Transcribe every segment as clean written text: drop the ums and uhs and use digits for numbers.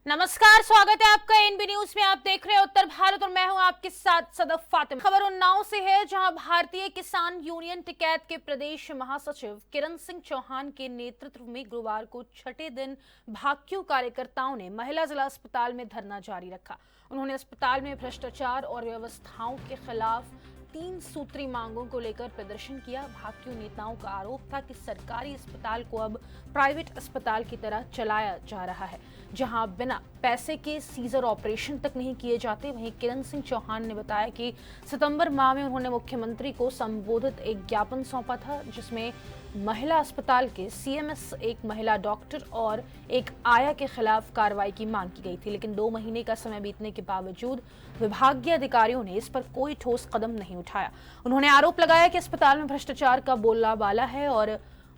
नमस्कार, स्वागत है आपका एनबी न्यूज में। आप देख रहे हैं उत्तर भारत और मैं हूं आपके साथ सदफ फातिमा। खबर उन्नाव से है, जहां भारतीय किसान यूनियन टिकैत के प्रदेश महासचिव किरण सिंह चौहान के नेतृत्व में गुरुवार को छठे दिन भाकियू कार्यकर्ताओं ने महिला जिला अस्पताल में धरना जारी रखा। उन्होंने अस्पताल में भ्रष्टाचार और व्यवस्थाओं के खिलाफ 3 सूत्री मांगों को लेकर प्रदर्शन किया। भाकियू नेताओं का आरोप था कि सरकारी अस्पताल को अब प्राइवेट अस्पताल की तरह चलाया जा रहा है, जहां बिना पैसे के सीजर ऑपरेशन तक नहीं किए जाते। वहीं किरण सिंह चौहान ने बताया कि सितंबर माह में उन्होंने मुख्यमंत्री को संबोधित एक ज्ञापन सौंपा था, जिसमें महिला अस्पताल के सीएमएस, एक महिला डॉक्टर और एक आया के खिलाफ कार्रवाई की मांग की गई थी, लेकिन 2 महीने का समय बीतने के बावजूद विभागीय अधिकारियों ने इस पर कोई ठोस कदम नहीं उठाया। उन्होंने आरोप लगाया कि अस्पताल में भ्रष्टाचार का बोलबाला है और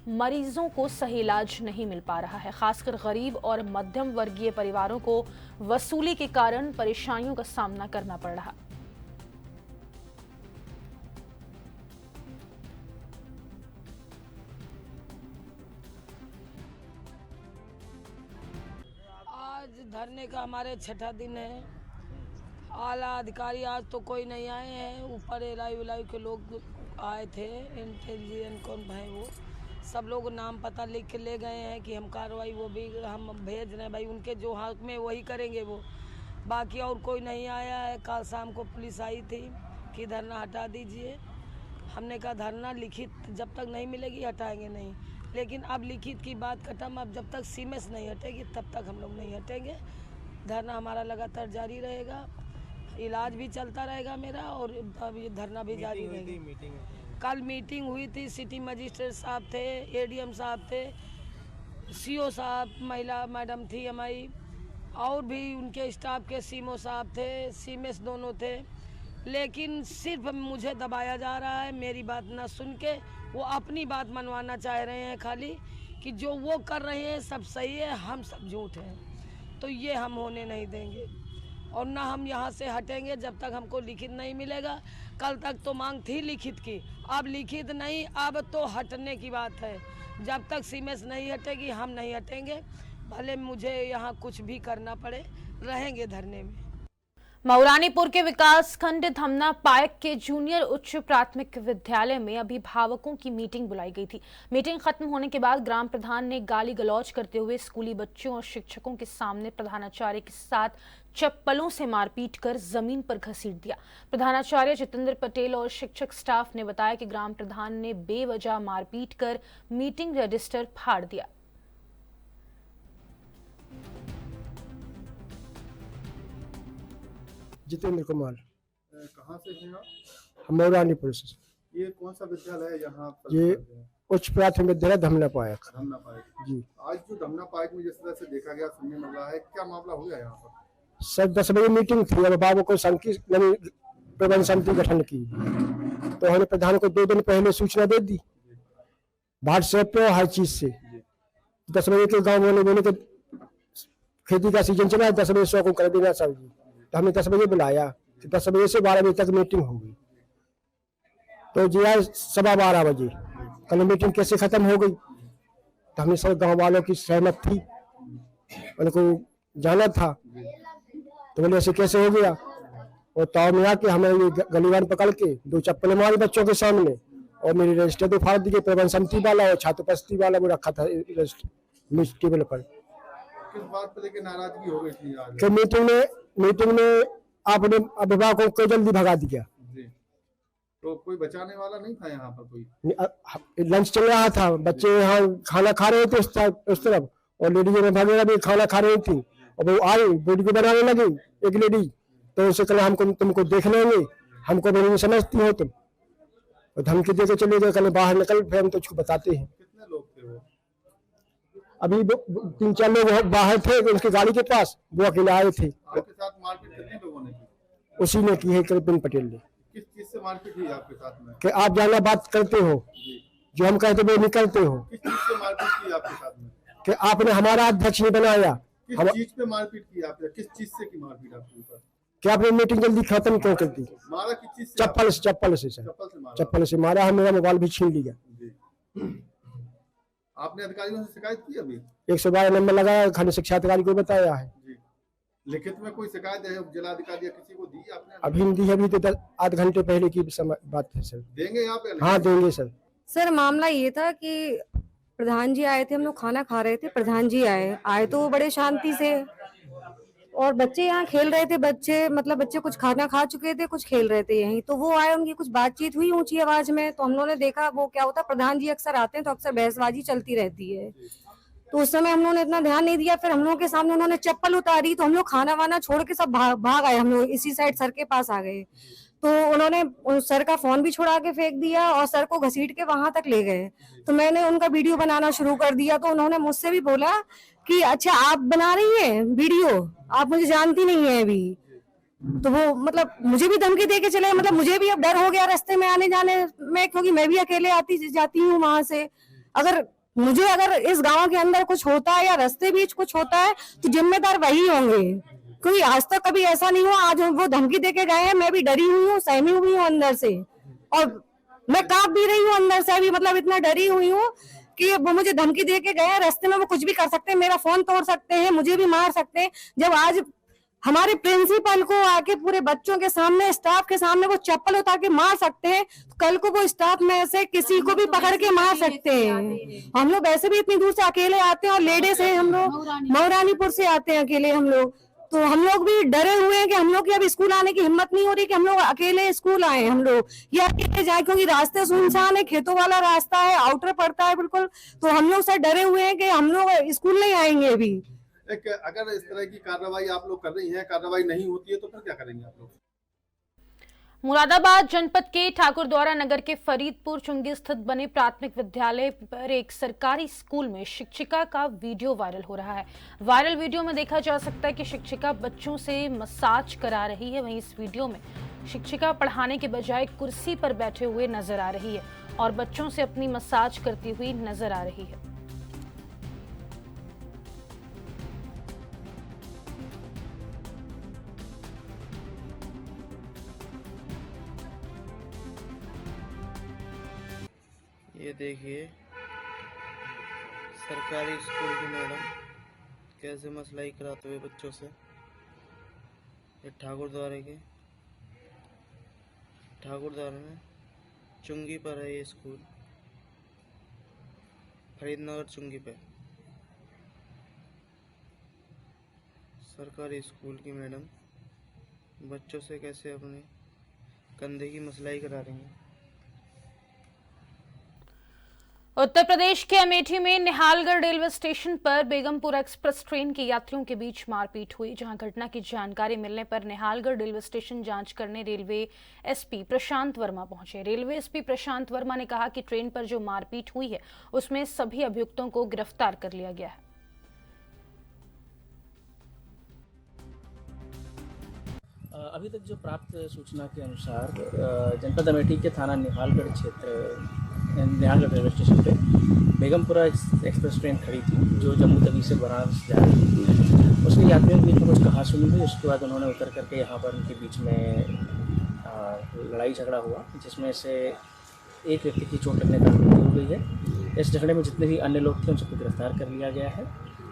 मरीजों को सही इलाज नहीं मिल पा रहा है। खासकर गरीब और मध्यम वर्गीय परिवारों को वसूली के कारण परेशानियों का सामना करना पड़ रहा। आज धरने का हमारे छठा दिन है। आला अधिकारी आज तो कोई नहीं आए हैं। ऊपर एलआई के लोग आए थे, इंटेलिजेंस कौन है वो, सब लोग नाम पता लिख के ले गए हैं कि हम कार्रवाई वो भी हम भेज रहे हैं। भाई उनके जो हक में वही करेंगे वो, बाकी और कोई नहीं आया है। कल शाम को पुलिस आई थी कि धरना हटा दीजिए। हमने कहा धरना लिखित जब तक नहीं मिलेगी हटाएंगे नहीं, लेकिन अब लिखित की बात खत्म। अब जब तक सीमेस नहीं हटेगी तब तक हम लोग नहीं हटेंगे। धरना हमारा लगातार जारी रहेगा, इलाज भी चलता रहेगा मेरा, और अब ये धरना भी जारी रहेगा। कल मीटिंग हुई थी, सिटी मजिस्ट्रेट साहब थे, एडीएम साहब थे, सीओ साहब, महिला मैडम थी हमारी, और भी उनके स्टाफ के सीमो साहब थे, सीमेस दोनों थे, लेकिन सिर्फ मुझे दबाया जा रहा है। मेरी बात ना सुन के वो अपनी बात मनवाना चाह रहे हैं खाली, कि जो वो कर रहे हैं सब सही है, हम सब झूठ हैं। तो ये हम होने नहीं देंगे और ना हम यहाँ से हटेंगे जब तक हमको लिखित नहीं मिलेगा। कल तक तो मांग थी लिखित की, अब लिखित नहीं, अब तो हटने की बात है। जब तक सीमेस नहीं हटेगी हम नहीं हटेंगे, भले मुझे यहाँ कुछ भी करना पड़े, रहेंगे धरने में। मऊरानीपुर के विकास खंड धमना पायक के जूनियर उच्च प्राथमिक विद्यालय में अभिभावकों की मीटिंग बुलाई गई थी। मीटिंग खत्म होने के बाद ग्राम प्रधान ने गाली गलौज करते हुए स्कूली बच्चों और शिक्षकों के सामने प्रधानाचार्य के साथ चप्पलों से मारपीट कर जमीन पर घसीट दिया। प्रधानाचार्य जितेंद्र पटेल और शिक्षक स्टाफ ने बताया कि ग्राम प्रधान ने बेवजह मारपीट कर मीटिंग रजिस्टर फाड़ दिया। जितेंद्र कुमार। कहाँ से हैं आप? हम मऊरानीपुर से। ये कौन सा विद्यालय है यहाँ पर? ये उच्च प्राथमिक विद्यालय धमना पायक। धमना पायक जी। आज जो धमना पायक में जिस तरह से देखा गया, सुनने मिल रहा है, क्या मामला हो गया यहाँ पर? सर 10 बजे मीटिंग थी, अभिभावकों को प्रबंध समिति गठन की, तो हमने प्रधान को 2 दिन पहले सूचना दे दी व्हाट्सएप पे हर चीज से। 10 बजे के गाँव वाले बोले कि खेती का सीजन चला है, 10 बजे 100 को कर देना सर जी। तो हमने 10 बजे बुलाया, तो 10 बजे से 12 बजे तक मीटिंग होगी। तो जी आज 12:15 बजे कल मीटिंग कैसे खत्म हो गई, तो हमने सब गांव वालों की सहमत थी, उनको जाना था, तो बोले ऐसे कैसे हो गया। और ताव में आके हमें ये गलीवान पकड़ के 2 चप्पल मारी बच्चों के सामने, और मेरी रजिस्टर तो फाड़ दी। प्रबंध समिति वाला और छात्र उपस्थिति वाला वो रखा था टेबल पर। किस बात पर लेके नाराजगी हो गई थी आज? कि मीटिंग में आपने अभिभावकों को जल्दी भगा दिया। जी। तो कोई बचाने वाला नहीं था यहाँ पर कोई? लंच चल रहा था, बच्चे यहाँ खाना खा रहे थे उस तरफ, और लेडीज वगैरह भी खाना खा रही थी, और वो आई वीडियो बनाने लगी एक लेडी, तो उसे कहा हमको तुमको देख लेंगे, हमको नहीं समझती हो तुम, और धमकी दे के चले गए। कल बाहर निकल, फिर हम तुझको बताते हैं। कितने लोग थे वो? अभी 3-4 लोग बाहर थे उनकी गाड़ी के पास, वो अकेले आए थे। आपके साथ मारपीट कितने लोगों ने की? उसी ने की है, कृपिन पटेल ने। किस चीज से मारपीट हुई आपके साथ में? कि आप जाना बात करते हो, जो हम कहते वो नहीं करते हो। किस चीज से मारपीट की आपके साथ में? कि आपने हमारा अध्यक्ष नहीं बनाया। किस चीज पे मारपीट की आपने? किस चीज से की मारपीट आपके ऊपर? कि आपने मीटिंग जल्दी खत्म क्यों कर दी? मारा किस चीज से? चप्पल से सर, चप्पल से मारा? चप्पल से मारा है। मेरा मोबाइल भी छीन लिया। जी। आपने अधिकारियों से शिकायत की अभी? 112 नंबर लगाया, खाली शिक्षा अधिकारी को बताया है। जी। लिखित में कोई शिकायत है जिलाधिकारी या किसी को दी आपने? अभी नहीं दी है, अभी तो आध घंटे पहले की बात है सर। देंगे यहाँ पे? हाँ देंगे सर। सर मामला ये था कि प्रधान जी आए थे, हम लोग खाना खा रहे थे, प्रधान जी आए तो वो बड़े शांति से, और बच्चे यहाँ खेल रहे थे, बच्चे कुछ खाना खा चुके थे, कुछ खेल रहे थे यहीं, तो वो आए, उनकी कुछ बातचीत हुई ऊंची आवाज में, तो हम लोगों ने देखा वो क्या होता, प्रधान जी अक्सर आते हैं तो अक्सर बहसबाजी चलती रहती है, तो उस समय हम लोगों ने इतना ध्यान नहीं दिया। फिर हम लोगों के सामने उन्होंने चप्पल उतारी तो हम लोग खाना वाना छोड़ के सब भाग आए, हम लोग इसी साइड सर के पास आ गए, तो उन्होंने सर का फोन भी छुड़ा के फेंक दिया और सर को घसीट के वहां तक ले गए। तो मैंने उनका वीडियो बनाना शुरू कर दिया, तो उन्होंने मुझसे भी बोला कि अच्छा आप बना रही हैं वीडियो, आप मुझे जानती नहीं है अभी। तो वो मुझे भी धमकी दे के चले, मुझे भी अब डर हो गया रास्ते में आने जाने में, क्योंकि मैं भी अकेले आती जाती हूँ वहां से। अगर इस गांव के अंदर कुछ होता है या रास्ते बीच कुछ होता है तो जिम्मेदार वही होंगे, क्योंकि आज तक कभी ऐसा नहीं हुआ। आज वो धमकी देके गए हैं, मैं भी डरी हुई हूँ, सहमी हुई हूँ अंदर से, और मैं कांप भी रही हूँ अंदर से अभी, इतना डरी हुई हूँ कि वो मुझे धमकी देके गए हैं, रास्ते में वो कुछ भी कर सकते हैं, मेरा फोन तोड़ सकते हैं, मुझे भी मार सकते हैं। जब आज हमारे प्रिंसिपल को आके पूरे बच्चों के सामने, स्टाफ के सामने वो चप्पल उतार के मार सकते हैं, कल को वो स्टाफ में से किसी को भी पकड़ के मार सकते हैं। हम लोग वैसे भी इतनी दूर से अकेले आते हैं, और लेडीज है हम लोग, महारानीपुर से आते हैं अकेले हम लोग, तो हम लोग भी डरे हुए हैं कि हम लोग की अब स्कूल आने की हिम्मत नहीं हो रही कि हम लोग अकेले स्कूल आए, हम लोग या अकेले जाए, क्योंकि रास्ते सुनसान है, खेतों वाला रास्ता है, आउटर पड़ता है बिल्कुल, तो हम लोग सर डरे हुए हैं कि हम लोग स्कूल नहीं आएंगे अभी। अगर इस तरह की कार्रवाई आप लोग कर रही हैं, कार्रवाई नहीं होती है तो फिर क्या करेंगे आप लोग? मुरादाबाद जनपद के ठाकुरद्वारा नगर के फरीदपुर चुंगी स्थित बने प्राथमिक विद्यालय पर एक सरकारी स्कूल में शिक्षिका का वीडियो वायरल हो रहा है। वायरल वीडियो में देखा जा सकता है कि शिक्षिका बच्चों से मसाज करा रही है। वहीं इस वीडियो में शिक्षिका पढ़ाने के बजाय कुर्सी पर बैठे हुए नजर आ रही है और बच्चों से अपनी मसाज करती हुई नजर आ रही है। ये देखिए सरकारी स्कूल की मैडम कैसे मसलाई कराते हुए बच्चों से। ये ठाकुरद्वारा में चुंगी पर है ये स्कूल, फरीदनगर चुंगी पे सरकारी स्कूल की मैडम बच्चों से कैसे अपने कंधे की मसलाई करा रही हैं। उत्तर प्रदेश के अमेठी में निहालगढ़ रेलवे स्टेशन पर बेगमपुरा एक्सप्रेस ट्रेन के यात्रियों के बीच मारपीट हुई, जहां घटना की जानकारी मिलने पर निहालगढ़ रेलवे स्टेशन जांच करने रेलवे एसपी प्रशांत वर्मा पहुंचे। रेलवे एसपी प्रशांत वर्मा ने कहा कि ट्रेन पर जो मारपीट हुई है उसमें सभी अभियुक्तों को गिरफ्तार कर लिया गया है। अभी तक जो प्राप्त सूचना के अनुसार जनपद अमेठी के थाना निहालगढ़ क्षेत्र निहालगढ़ रेलवे स्टेशन पे बेगमपुरा एक्सप्रेस ट्रेन खड़ी थी जो जम्मू तवी से बनारस जा रही थी। उसके यात्रियों के बीच में कुछ कहासुनी हुई, उसके बाद उन्होंने उतर करके यहाँ पर उनके बीच में लड़ाई झगड़ा हुआ, जिसमें से एक व्यक्ति की चोट लगने का मृत्यु हो गई है। इस झगड़े में जितने भी अन्य लोग थे उन सबको गिरफ्तार कर लिया गया है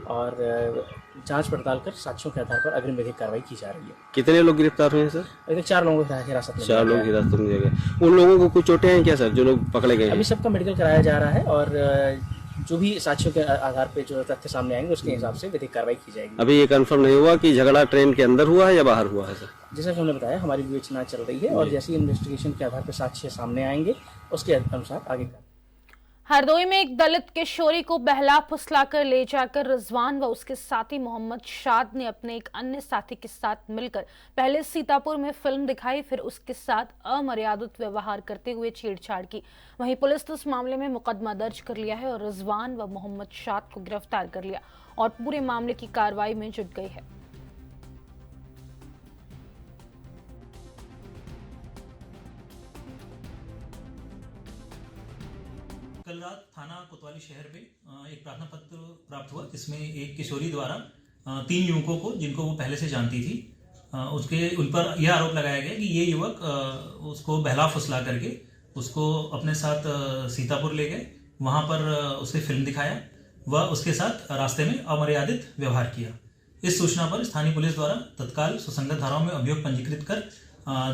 और जांच पड़ताल कर साक्ष्यों के आधार पर अग्रिम विधिक कार्रवाई की जा रही है। कितने लोग गिरफ्तार हुए हैं सर? अभी तक 4 लोगों को हिरासत में 4 लोग हिरासत में लिए गए। उन लोगों को कुछ चोटें हैं क्या सर जो लोग पकड़े गए? अभी सबका मेडिकल कराया जा रहा है और जो भी साक्ष्यों के आधार पर जो तथ्य सामने आएंगे उसके हिसाब से विधिक कार्रवाई की जाएगी। अभी ये कंफर्म नहीं हुआ कि झगड़ा ट्रेन के अंदर हुआ है या बाहर हुआ है सर? जैसा कि हमने बताया हमारी विवेचना चल रही है और जैसे इन्वेस्टिगेशन के आधार पर साक्ष्य सामने आएंगे उसके अनुसार आगे हरदोई में एक दलित किशोरी को बहला फुसलाकर ले जाकर रिजवान व उसके साथी मोहम्मद शाद ने अपने एक अन्य साथी के साथ मिलकर पहले सीतापुर में फिल्म दिखाई, फिर उसके साथ अमर्यादित व्यवहार करते हुए छेड़छाड़ की। वहीं पुलिस ने इस मामले में मुकदमा दर्ज कर लिया है और रिजवान व मोहम्मद शाद को गिरफ्तार कर लिया और पूरे मामले की कार्रवाई में जुट गई है। कल रात थाना कोतवाली शहर में एक प्रार्थना पत्र प्राप्त हुआ जिसमें एक किशोरी द्वारा 3 युवकों को, जिनको वो पहले से जानती थी, उन पर यह आरोप लगाया गया कि ये युवक उसको बहला फुसला करके उसको अपने साथ सीतापुर ले गए, वहाँ पर उसे फिल्म दिखाया व उसके साथ रास्ते में अमर्यादित व्यवहार किया। इस सूचना पर स्थानीय पुलिस द्वारा तत्काल सुसंगत धाराओं में अभियोग पंजीकृत कर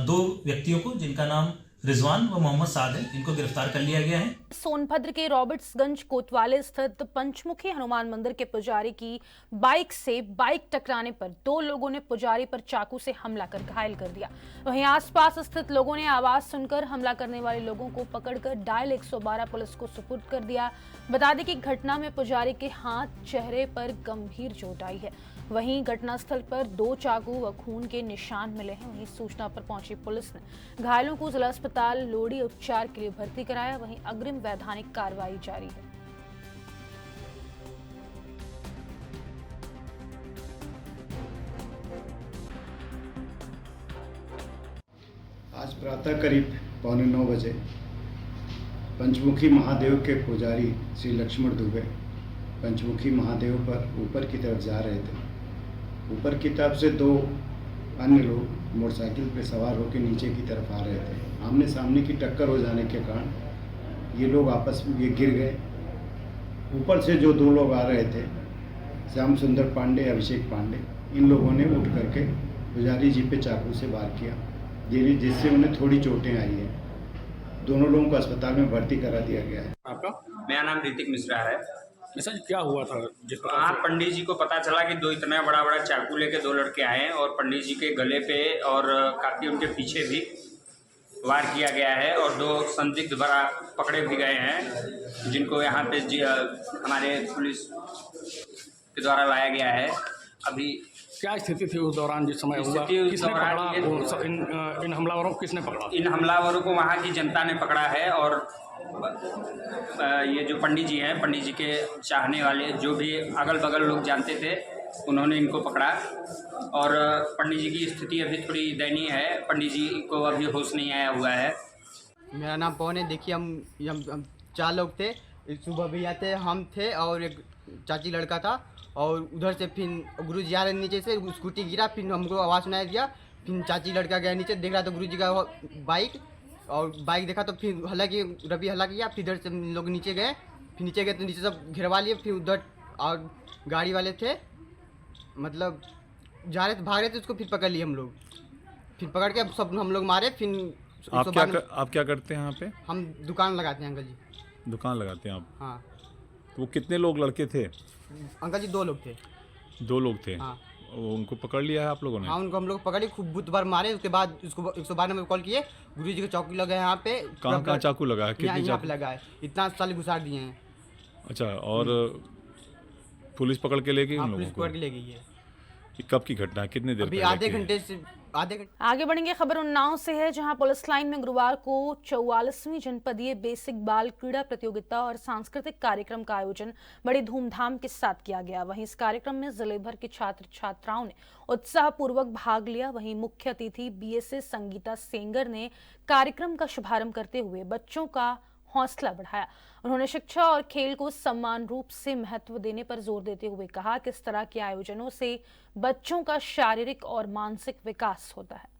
2 व्यक्तियों को, जिनका नाम रिजवान व मोहम्मद साद है, इनको गिरफ्तार कर लिया गया है। सोनभद्र के रॉबर्ट्सगंज कोतवाली स्थित पंचमुखी हनुमान मंदिर के पुजारी की बाइक से बाइक टकराने पर 2 लोगों ने पुजारी पर चाकू से हमला कर घायल कर दिया। वहीं आसपास स्थित लोगों ने आवाज सुनकर हमला करने वाले लोगों को पकड़कर डायल 112 पुलिस को सुपुर्द कर दिया। बता दें कि घटना में पुजारी के हाथ, चेहरे पर गंभीर चोट आई है। वहीं घटनास्थल पर 2 चाकू व खून के निशान मिले हैं। वहीं सूचना पर पहुंची पुलिस ने घायलों को जिला अस्पताल लोडी उपचार के लिए भर्ती कराया। वहीं अग्रिम वैधानिक कार्रवाई जारी है। आज प्रातः करीब 8:45 बजे पंचमुखी महादेव के पुजारी श्री लक्ष्मण दुबे पंचमुखी महादेव पर ऊपर की तरफ जा रहे थे। ऊपर की तरफ से 2 अन्य लोग मोटरसाइकिल पर सवार होकर नीचे की तरफ आ रहे थे। आमने सामने की टक्कर हो जाने के कारण ये लोग आपस में गिर गए। ऊपर से जो 2 लोग आ रहे थे, श्याम सुंदर पांडे, अभिषेक पांडे, इन लोगों ने उठ करके पुजारी जी पे चाकू से वार किया, जिससे उन्हें थोड़ी चोटें आई हैं। दोनों लोगों को अस्पताल में भर्ती करा दिया गया है। आपका? मेरा नाम ऋतिक मिश्रा है। ऐसा क्या हुआ था? जिस हाँ, पंडित जी को पता चला कि 2 इतना बड़ा बड़ा चाकू लेके 2 लड़के आए हैं और पंडित जी के गले पे और काफी उनके पीछे भी वार किया गया है और 2 संदिग्ध बड़ा पकड़े भी गए हैं, जिनको यहाँ पे हमारे पुलिस के द्वारा लाया गया है। अभी क्या स्थिति थी उस दौरान जिस समय हुआ? किसने पकड़ा? इन हमलावरों को किसने पकड़ा? इन हमलावरों को वहाँ की जनता ने पकड़ा है और ये जो पंडित जी हैं, पंडित जी के चाहने वाले जो भी अगल बगल लोग जानते थे, उन्होंने इनको पकड़ा। और पंडित जी की स्थिति अभी थोड़ी दयनीय है। पंडित जी को अभी होश नहीं आया हुआ है। मेरा नाम पवन है। देखिए, हम 4 लोग थे। सुबह भैया थे, हम थे और एक चाची लड़का था। और उधर से फिर गुरु जी आ रहे नीचे से, स्कूटी गिरा, फिर हमको आवाज़ सुनाया दिया। फिर चाची लड़का गया नीचे, देख रहा तो गुरु जी का बाइक देखा तो फिर रवि हल्ला किया। फिर इधर से लोग नीचे गए, फिर नीचे गए तो नीचे सब घेरवा लिए। फिर उधर और गाड़ी वाले थे, मतलब जा रहे थे, भाग रहे थे, उसको फिर पकड़ लिए हम लोग। फिर पकड़ के सब हम लोग मारे। फिर आप क्या करते हैं यहाँ पे? हम दुकान लगाते हैं अंकल जी। दुकान लगाते हैं आप? हाँ। तो वो कितने लोग लड़के थे? अंकल जी 2 लोग थे। 2 लोग थे? हाँ। उनको पकड़ लिया है आप लोगों ने? हाँ, उनको हम लोग पकड़े, खूब बुत बार मारे। उसके बाद उसको 112 नंबर कॉल किए। गुरु जी का चाकू लगा है यहाँ पे। कहाँ चाकू लगा है? कितनी यहाँ पे लगा है, इतना साल घुसार दिए हैं। अच्छा, और पुलिस पकड़ के ले गई उन लोगों को? पुलिस पकड़ के ले गई है। कब की घटना है? कितने देर? अभी आधे घंटे। आगे बढ़ेंगे। खबर उन्नाव से है, जहां पुलिस लाइन में गुरुवार को 44वीं जनपदीय बेसिक बाल क्रीड़ा प्रतियोगिता और सांस्कृतिक कार्यक्रम का आयोजन बड़ी धूमधाम के साथ किया गया। वहीं इस कार्यक्रम में जिले भर के छात्र छात्राओं ने उत्साहपूर्वक भाग लिया। वहीं मुख्य अतिथि बीएसएस संगीता सेंगर ने कार्यक्रम का शुभारंभ करते हुए बच्चों का हौसला बढ़ाया। उन्होंने शिक्षा और खेल को समान रूप से महत्व देने पर जोर देते हुए कहा कि इस तरह के आयोजनों से बच्चों का शारीरिक और मानसिक विकास होता है।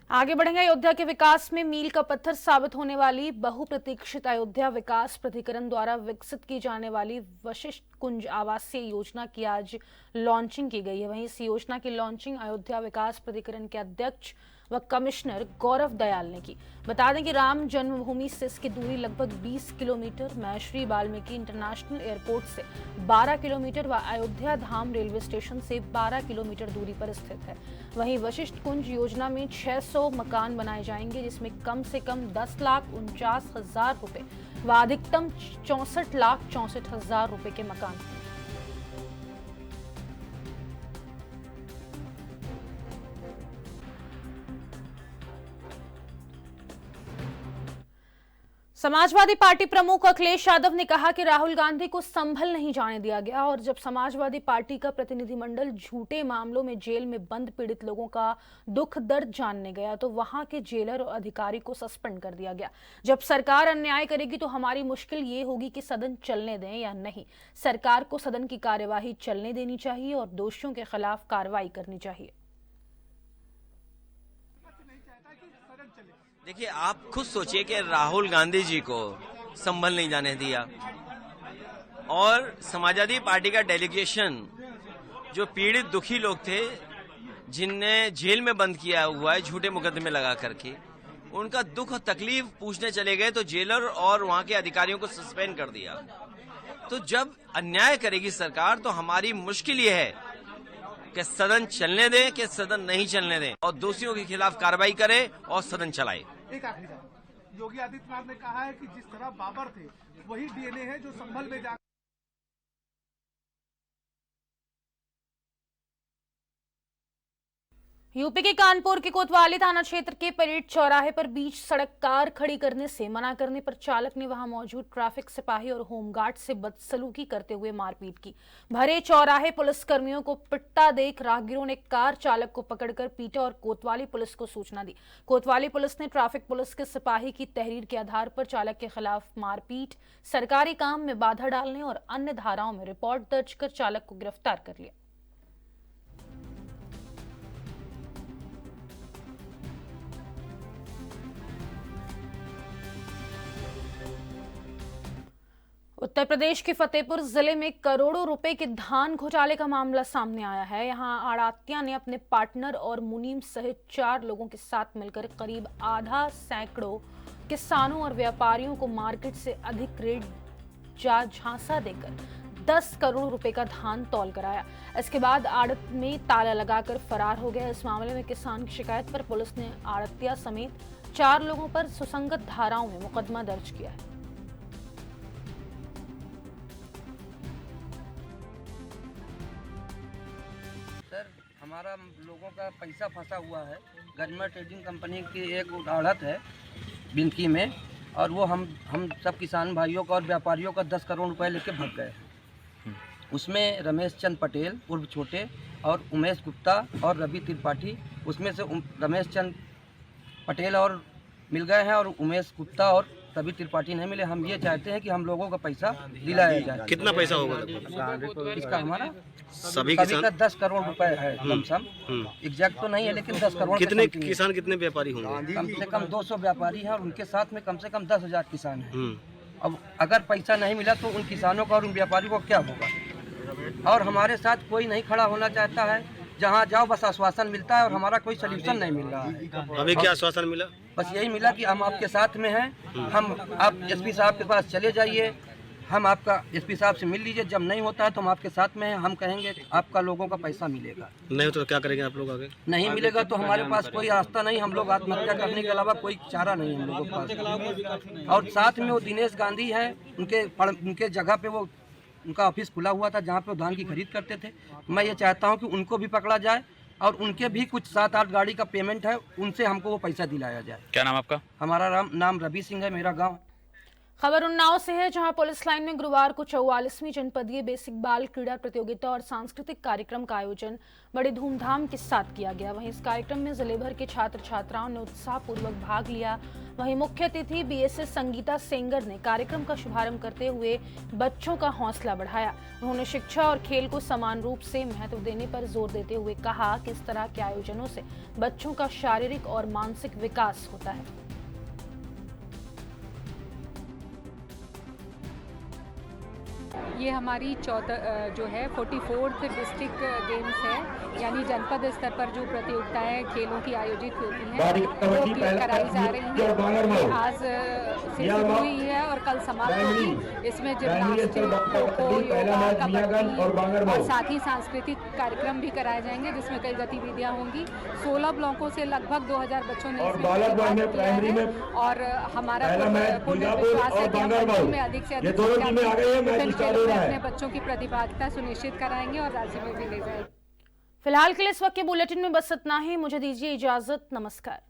आगे बढ़ेंगे। अयोध्या के विकास में मील का पत्थर साबित होने वाली बहुप्रतीक्षित अयोध्या विकास प्राधिकरण द्वारा विकसित की जाने वाली वशिष्ठ कुंज आवासीय योजना की आज लॉन्चिंग की गई है। वहीं इस योजना की लॉन्चिंग अयोध्या विकास प्राधिकरण के अध्यक्ष व कमिश्नर गौरव दयाल ने की। बता दें कि राम जन्मभूमि से इसकी दूरी लगभग 20 किलोमीटर, महर्षि वाल्मीकि इंटरनेशनल एयरपोर्ट से 12 किलोमीटर व अयोध्या धाम रेलवे स्टेशन से 12 किलोमीटर दूरी पर स्थित है। वहीं वशिष्ठ कुंज योजना में 600 मकान बनाए जाएंगे, जिसमें कम से कम 10,49,000 रुपए व अधिकतम 64,64,000 रुपए के मकान। समाजवादी पार्टी प्रमुख अखिलेश यादव ने कहा कि राहुल गांधी को संभल नहीं जाने दिया गया और जब समाजवादी पार्टी का प्रतिनिधिमंडल झूठे मामलों में जेल में बंद पीड़ित लोगों का दुख दर्द जानने गया तो वहां के जेलर और अधिकारी को सस्पेंड कर दिया गया। जब सरकार अन्याय करेगी तो हमारी मुश्किल ये होगी कि सदन चलने दें या नहीं। सरकार को सदन की कार्यवाही चलने देनी चाहिए और दोषियों के खिलाफ कार्रवाई करनी चाहिए। देखिए, आप खुद सोचिए कि राहुल गांधी जी को संभल नहीं जाने दिया। और समाजवादी पार्टी का डेलीगेशन जो पीड़ित दुखी लोग थे जिनने जेल में बंद किया हुआ है झूठे मुकदमे लगा करके, उनका दुख और तकलीफ पूछने चले गए तो जेलर और वहां के अधिकारियों को सस्पेंड कर दिया। तो जब अन्याय करेगी सरकार तो हमारी मुश्किल ये है कि सदन चलने दें कि सदन नहीं चलने दें और दोषियों के खिलाफ कार्रवाई करें और सदन चलाए। एक आखिरी बात, योगी आदित्यनाथ ने कहा है कि जिस तरह बाबर थे वही डीएनए है जो संभल में जा। यूपी के कानपुर के कोतवाली थाना क्षेत्र के परेड चौराहे पर बीच सड़क कार खड़ी करने से मना करने पर चालक ने वहां मौजूद ट्रैफिक सिपाही और होमगार्ड से बदसलूकी करते हुए मारपीट की। भरे चौराहे पुलिसकर्मियों को पिटता देख राहगीरों ने कार चालक को पकड़कर पीटा और कोतवाली पुलिस को सूचना दी। कोतवाली पुलिस ने ट्रैफिक पुलिस के सिपाही की तहरीर के आधार पर चालक के खिलाफ मारपीट, सरकारी काम में बाधा डालने और अन्य धाराओं में रिपोर्ट दर्ज कर चालक को गिरफ्तार कर लिया। उत्तर प्रदेश के फतेहपुर जिले में करोड़ों रुपए के धान घोटाले का मामला सामने आया है। यहां आड़तिया ने अपने पार्टनर और मुनीम सहित 4 लोगों के साथ मिलकर करीब आधा सैकड़ों किसानों और व्यापारियों को मार्केट से अधिक रेट झांसा देकर 10 करोड़ रुपए का धान तौल कराया। इसके बाद आड़त में ताला लगाकर फरार हो गया। इस मामले में किसान की शिकायत पर पुलिस ने आड़तिया समेत 4 लोगों पर सुसंगत धाराओं में मुकदमा दर्ज किया है। हमारा लोगों का पैसा फंसा हुआ है। गरिमा ट्रेडिंग कंपनी की एक आड़त है बिनकी में, और वो हम सब किसान भाइयों का और व्यापारियों का 10 करोड़ रुपए लेके भाग गए। उसमें रमेश चंद पटेल उर्फ छोटे और उमेश गुप्ता और रवि त्रिपाठी, उसमें से रमेश चंद पटेल और मिल गए हैं और उमेश गुप्ता और रवि त्रिपाठी नहीं मिले। हम ये चाहते हैं कि हम लोगों का पैसा दिलाया जाए। कितना पैसा होगा इसका? हमारा सभी का 10 करोड़ रुपए है लमसम, एग्जैक्ट तो नहीं है लेकिन 10 करोड़। कितने किसान कितने व्यापारी होंगे? कम से कम 200 व्यापारी हैं और उनके साथ में कम से कम 10,000 किसान हैं। अब अगर पैसा नहीं मिला तो उन किसानों का और उन व्यापारियों को क्या होगा? और हमारे साथ कोई नहीं खड़ा होना चाहता है। जहाँ जाओ बस आश्वासन मिलता है और हमारा कोई सोल्यूशन नहीं मिल रहा है। अभी क्या आश्वासन मिला? बस यही मिला कि हम आपके साथ में हैं, आप एसपी साहब के पास चले जाइए, हम आपका एसपी साहब से मिल लीजिए। जब नहीं होता है तो हम आपके साथ में हैं, हम कहेंगे आपका लोगों का पैसा मिलेगा। नहीं तो क्या करेंगे आप लोग आगे? नहीं मिलेगा तो हमारे पास कोई रास्ता नहीं, हम लोग आत्महत्या करने के अलावा कोई चारा नहीं हम लोगों के पास। और साथ में वो दिनेश गांधी है, उनके जगह पे वो उनका ऑफिस खुला हुआ था जहाँ पे वो धान की खरीद करते थे। मैं ये चाहता हूँ कि उनको भी पकड़ा जाए और उनके भी कुछ 7-8 गाड़ी का पेमेंट है, उनसे हमको वो पैसा दिलाया जाए। क्या नाम आपका? हमारा नाम रवि सिंह है, मेरा गांव। खबर उन्नाव से है, जहां पुलिस लाइन में गुरुवार को 44वीं जनपदीय बेसिक बाल क्रीड़ा प्रतियोगिता और सांस्कृतिक कार्यक्रम का आयोजन बड़े धूमधाम के साथ किया गया। वहीं इस कार्यक्रम में जिले भर के छात्र छात्राओं ने उत्साहपूर्वक भाग लिया। वहीं मुख्य अतिथि बीएसएस संगीता सेंगर ने कार्यक्रम का शुभारंभ करते हुए बच्चों का हौसला बढ़ाया। उन्होंने शिक्षा और खेल को समान रूप से महत्व देने पर जोर देते हुए कहा कि इस तरह के आयोजनों से बच्चों का शारीरिक और मानसिक विकास होता है। ये हमारी जो है 44th डिस्ट्रिक्ट गेम्स है, यानी जनपद स्तर पर जो प्रतियोगिताएं खेलों की आयोजित होती हैं वो कराई जा रही हैं। आज से शुरू हुई है और कल समाप्त होगी। इसमें जिम्नास्टिक, खो-खो, योगा, कबड्डी और साथ ही सांस्कृतिक कार्यक्रम भी कराए जाएंगे जिसमें कई गतिविधियां होंगी। 16 ब्लॉकों से लगभग 2000 बच्चों ने इसमें भाग लिया है और हमारा पूर्ण विश्वास है कि हम बच्चों में अधिक से अधिक अपने बच्चों की प्रतिभागिता सुनिश्चित कराएंगे और राज्य में भी ले जाएंगे। फिलहाल के लिए इस वक्त के बुलेटिन में बस इतना ही। मुझे दीजिए इजाजत। नमस्कार।